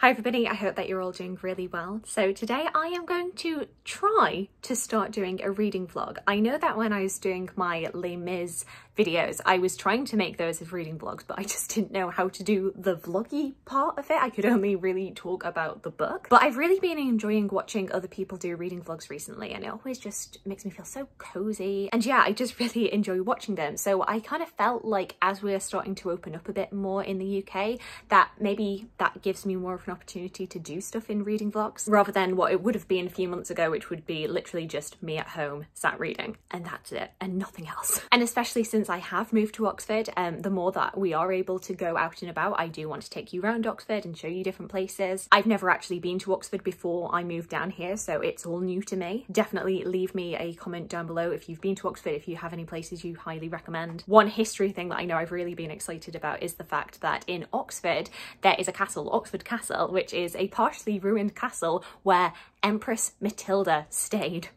Hi everybody, I hope that you're all doing really well. So today I am going to try to start doing a reading vlog. I know that when I was doing my Les Mis videos, I was trying to make those as reading vlogs, but I just didn't know how to do the vloggy part of it. I could only really talk about the book. But I've really been enjoying watching other people do reading vlogs recently, and it always just makes me feel so cozy. And yeah, I just really enjoy watching them. So I kind of felt like as we're starting to open up a bit more in the UK, that maybe that gives me more of an opportunity to do stuff in reading vlogs rather than what it would have been a few months ago, which would be literally just me at home sat reading, and that's it and nothing else. And especially since I have moved to Oxford, the more that we are able to go out and about, I do want to take you around Oxford and show you different places. I've never actually been to Oxford before I moved down here, so it's all new to me. Definitely leave me a comment down below if you've been to Oxford, if you have any places you highly recommend. One history thing that I know I've really been excited about is the fact that in Oxford there is a castle, Oxford Castle, which is a partially ruined castle where Empress Matilda stayed.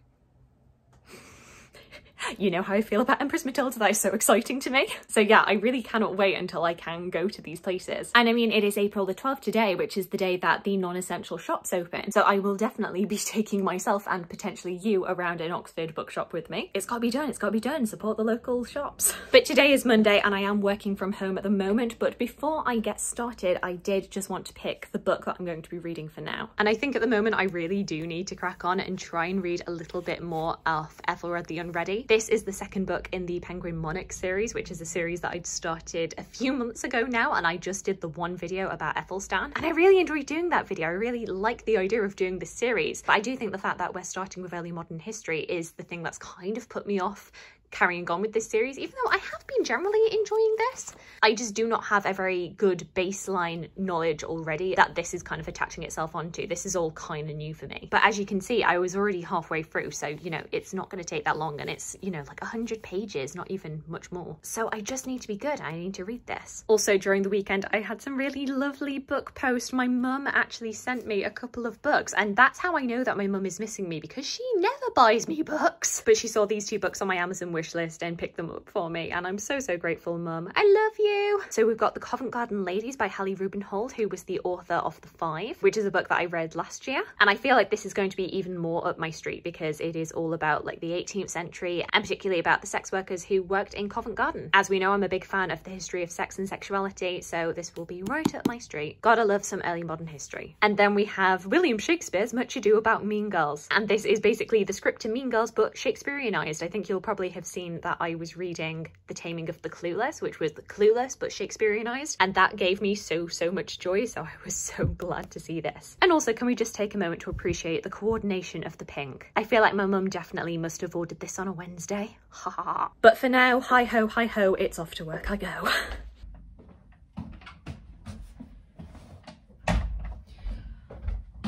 You know how I feel about Empress Matilda, that is so exciting to me. So yeah, I really cannot wait until I can go to these places. And I mean, it is April the 12th today, which is the day that the non-essential shops open. So I will definitely be taking myself and potentially you around an Oxford bookshop with me. It's gotta be done, it's gotta be done. Support the local shops. But today is Monday and I am working from home at the moment. But before I get started, I did just want to pick the book that I'm going to be reading for now. And I think at the moment I really do need to crack on and try and read a little bit more of Aethelred the Unready. This is the second book in the Penguin Monarch series, which is a series that I'd started a few months ago now, and I just did the one video about Aethelstan, and I really enjoyed doing that video. I really like the idea of doing this series, but I do think the fact that we're starting with early modern history is the thing that's kind of put me off carrying on with this series, even though I have been generally enjoying this. I just do not have a very good baseline knowledge already that this is kind of attaching itself onto. This is all kind of new for me. But as you can see, I was already halfway through, so you know, it's not going to take that long, and it's, you know, like 100 pages, not even much more. So I just need to be good. I need to read this. Also, during the weekend, I had some really lovely book posts. My mum actually sent me a couple of books, and that's how I know that my mum is missing me, because she never buys me books. But she saw these two books on my Amazon wish list and picked them up for me, and I'm so grateful, Mum. I love you. So we've got The Covent Garden Ladies by Hallie Rubenhold, who was the author of The Five, which is a book that I read last year, and I feel like this is going to be even more up my street because it is all about like the 18th century and particularly about the sex workers who worked in Covent Garden. As we know, I'm a big fan of the history of sex and sexuality, so this will be right up my street. Gotta love some early modern history. And then we have William Shakespeare's Much Ado About Mean Girls, and this is basically the script to Mean Girls but Shakespeareanized. I think you'll probably have seen that I was reading The Taming of the Clueless, which was the Clueless but Shakespeareanized, and that gave me so much joy, so I was so glad to see this. And also, can we just take a moment to appreciate the coordination of the pink? I feel like my mum definitely must have ordered this on a Wednesday. Ha ha ha. But for now, hi ho, it's off to work I go.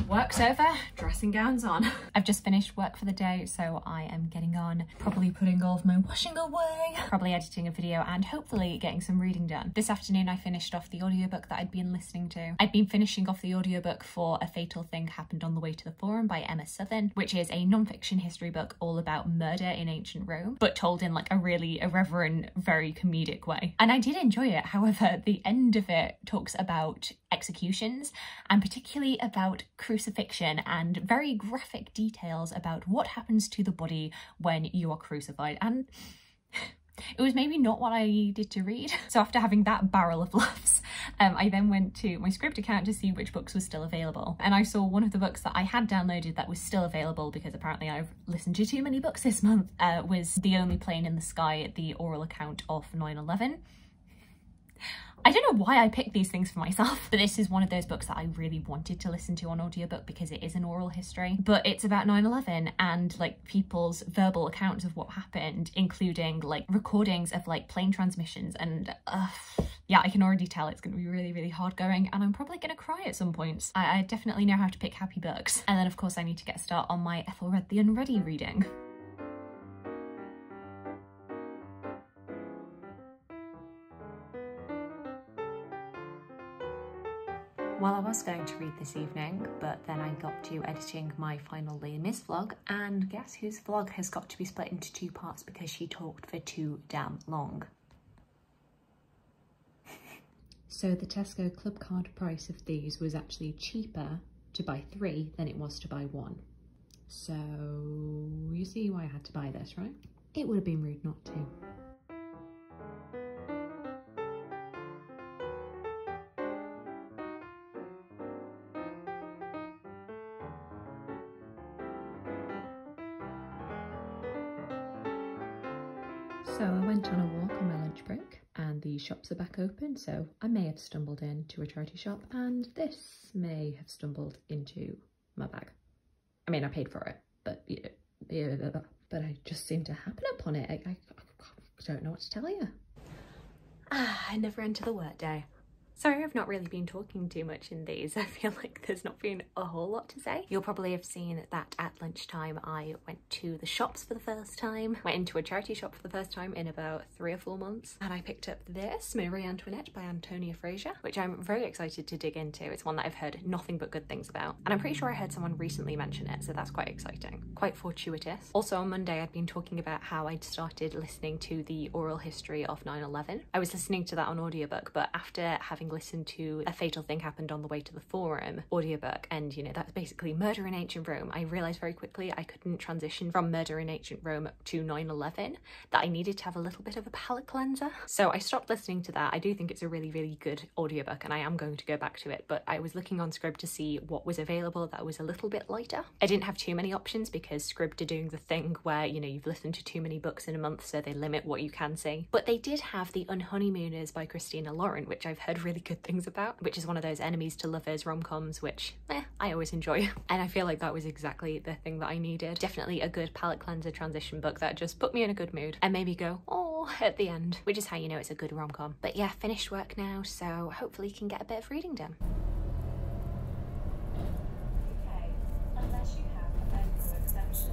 Work's over, dressing gown's on. I've just finished work for the day, so I am getting on, probably putting all of my washing away, probably editing a video, and hopefully getting some reading done. This afternoon I finished off the audiobook that I'd been listening to. I'd been finishing off the audiobook for A Fatal Thing Happened on the Way to the Forum by Emma Southon, which is a non-fiction history book all about murder in ancient Rome, but told in like a really irreverent, very comedic way. And I did enjoy it. However, the end of it talks about executions, and particularly about crucifixion, and very graphic details about what happens to the body when you are crucified, and it was maybe not what I needed to read. So after having that barrel of laughs, I then went to my script account to see which books were still available, and I saw one of the books that I had downloaded that was still available, because apparently I've listened to too many books this month, was The Only Plane in the Sky, the oral account of 9/11. I don't know why I picked these things for myself, but this is one of those books that I really wanted to listen to on audiobook because it is an oral history, but it's about 9/11 and like people's verbal accounts of what happened, including like recordings of like plane transmissions, and yeah, I can already tell it's going to be really hard going, and I'm probably going to cry at some points. I definitely know how to pick happy books. And then of course I need to get a start on my Aethelred the Unready reading. Well, I was going to read this evening, but then I got to editing my final Les Mis vlog, and guess whose vlog has got to be split into two parts because she talked for too damn long. So the Tesco club card price of these was actually cheaper to buy 3 than it was to buy 1. So you see why I had to buy this, right? It would have been rude not to. So I went on a walk on my lunch break and the shops are back open, so I may have stumbled into a charity shop and this may have stumbled into my bag. I mean, I paid for it, but I just seemed to happen upon it. I don't know what to tell you. I never enter the work day. Sorry, I've not really been talking too much in these. I feel like there's not been a whole lot to say. You'll probably have seen that at lunchtime I went to the shops for the first time. Went into a charity shop for the first time in about 3 or 4 months. And I picked up this, Marie Antoinette by Antonia Fraser, which I'm very excited to dig into. It's one that I've heard nothing but good things about. And I'm pretty sure I heard someone recently mention it, so that's quite exciting. Quite fortuitous. Also on Monday, I'd been talking about how I'd started listening to the oral history of 9/11. I was listening to that on audiobook, but after having listened to A Fatal Thing Happened on the Way to the Forum audiobook, and you know, that's basically Murder in Ancient Rome, I realised very quickly I couldn't transition from Murder in Ancient Rome to 9/11, that I needed to have a little bit of a palate cleanser. So I stopped listening to that. I do think it's a really, really good audiobook and I am going to go back to it, but I was looking on Scribd to see what was available that was a little bit lighter. I didn't have too many options because Scribd are doing the thing where, you know, you've listened to too many books in a month, so they limit what you can see. But they did have the Unhoneymooners by Christina, which I've heard really good things about, which is one of those enemies to lovers rom-coms, which I always enjoy. And I feel like that was exactly the thing that I needed. Definitely a good palate cleanser transition book that just put me in a good mood and made me go, oh, at the end, which is how you know it's a good rom-com. But yeah, finished work now, so hopefully can get a bit of reading done. Okay, unless you have a medical exception.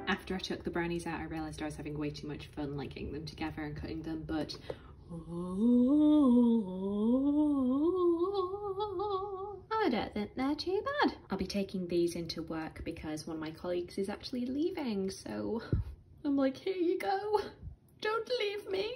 After I took the brownies out, I realised I was having way too much fun like getting them together and cutting them, but I don't think they're too bad. I'll be taking these into work because one of my colleagues is actually leaving, so I'm like, here you go, don't leave me.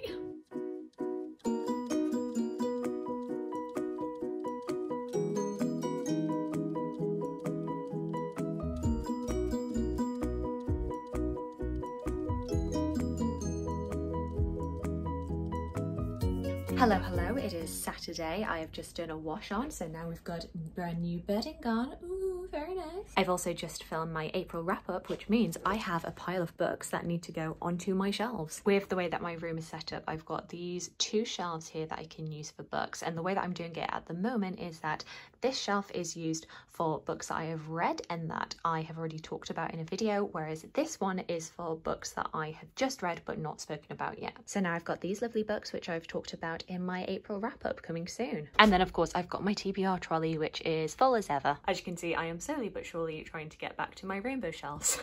Hello, hello, it is Saturday. I have just done a wash on, so now we've got brand new bedding on. Ooh, very nice. I've also just filmed my April wrap up, which means I have a pile of books that need to go onto my shelves. With the way that my room is set up, I've got these 2 shelves here that I can use for books, and the way that I'm doing it at the moment is that this shelf is used for books that I have read and that I have already talked about in a video, whereas this one is for books that I have just read but not spoken about yet. So now I've got these lovely books which I've talked about in my April wrap up coming soon. And then of course I've got my TBR trolley, which is full as ever. As you can see, I am so slowly but surely trying to get back to my rainbow shelves.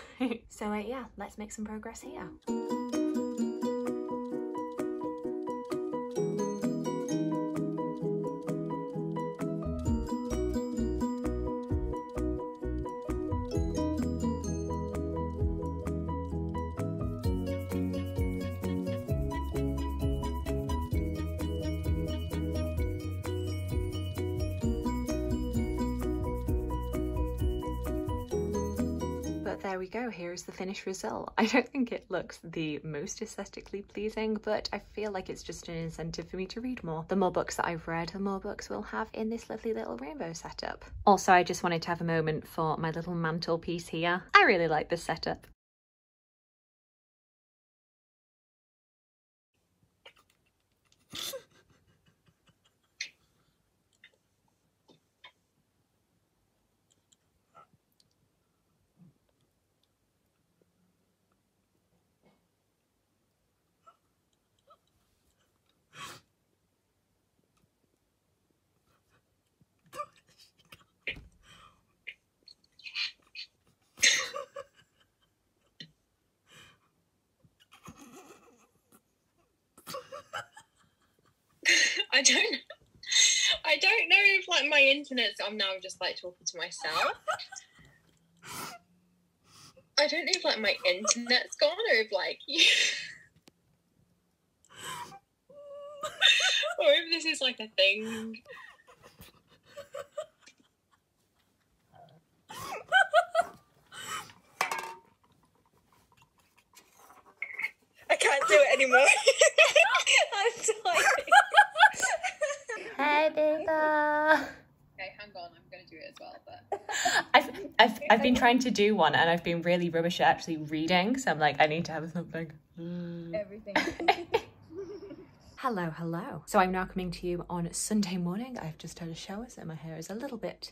So yeah, let's make some progress here. There we go, here is the finished result. I don't think it looks the most aesthetically pleasing, but I feel like it's just an incentive for me to read more. The more books that I've read, the more books we'll have in this lovely little rainbow setup. Also, I just wanted to have a moment for my little mantelpiece here. I really like this setup. I don't know if like my internet's, I'm now just like talking to myself. I don't know if like my internet's gone or if like or if this is like a thing. I can't do it anymore. I'm dying. Hey, Beta. Okay, hang on, I'm gonna do it as well. But I've been trying to do one, and I've been really rubbish at actually reading. So I'm like, I need to have something. everything. Hello. So I'm now coming to you on Sunday morning. I've just had a shower, so my hair is a little bit,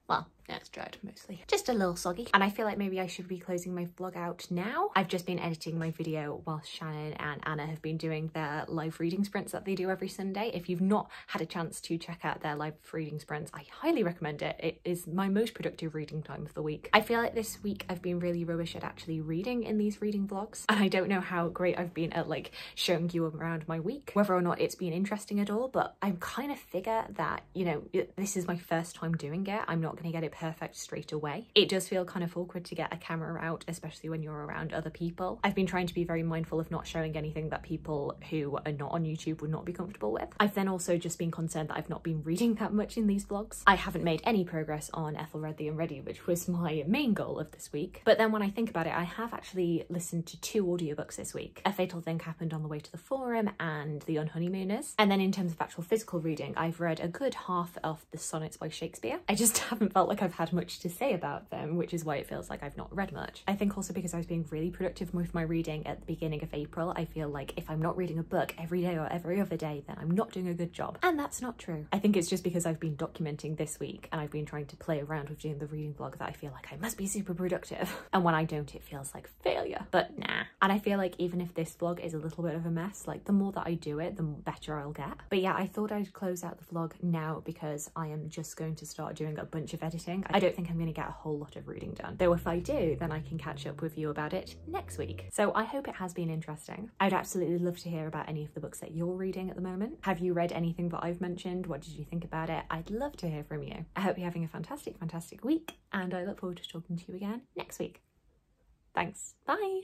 well, yeah, it's dried mostly. Just a little soggy. And I feel like maybe I should be closing my vlog out now. I've just been editing my video whilst Shannon and Anna have been doing their live reading sprints that they do every Sunday. If you've not had a chance to check out their live reading sprints, I highly recommend it. It is my most productive reading time of the week. I feel like this week I've been really rubbish at actually reading in these reading vlogs. And I don't know how great I've been at like showing you around my week, whether or not it's been interesting at all, but I kind of figure that, you know, this is my first time doing it. I'm not going to get it perfect straight away. It does feel kind of awkward to get a camera out, especially when you're around other people. I've been trying to be very mindful of not showing anything that people who are not on YouTube would not be comfortable with. I've then also just been concerned that I've not been reading that much in these vlogs. I haven't made any progress on Aethelred the Unready, which was my main goal of this week. But then when I think about it, I have actually listened to 2 audiobooks this week. A Fatal Thing Happened on the Way to the Forum and The Unhoneymooners. And then in terms of actual physical reading, I've read a good half of the Sonnets by Shakespeare. I just haven't felt like I've had much to say about them, which is why it feels like I've not read much. I think also because I was being really productive with my reading at the beginning of April, I feel like if I'm not reading a book every day or every other day, then I'm not doing a good job. And that's not true. I think it's just because I've been documenting this week and I've been trying to play around with doing the reading vlog that I feel like I must be super productive. And when I don't, it feels like failure. But nah. And I feel like even if this vlog is a little bit of a mess, like the more that I do it, the better I'll get. But yeah, I thought I'd close out the vlog now because I am just going to start doing a bunch of editing. I don't think I'm going to get a whole lot of reading done. Though if I do, then I can catch up with you about it next week. So I hope it has been interesting. I'd absolutely love to hear about any of the books that you're reading at the moment. Have you read anything that I've mentioned? What did you think about it? I'd love to hear from you. I hope you're having a fantastic week, and I look forward to talking to you again next week. Thanks. Bye.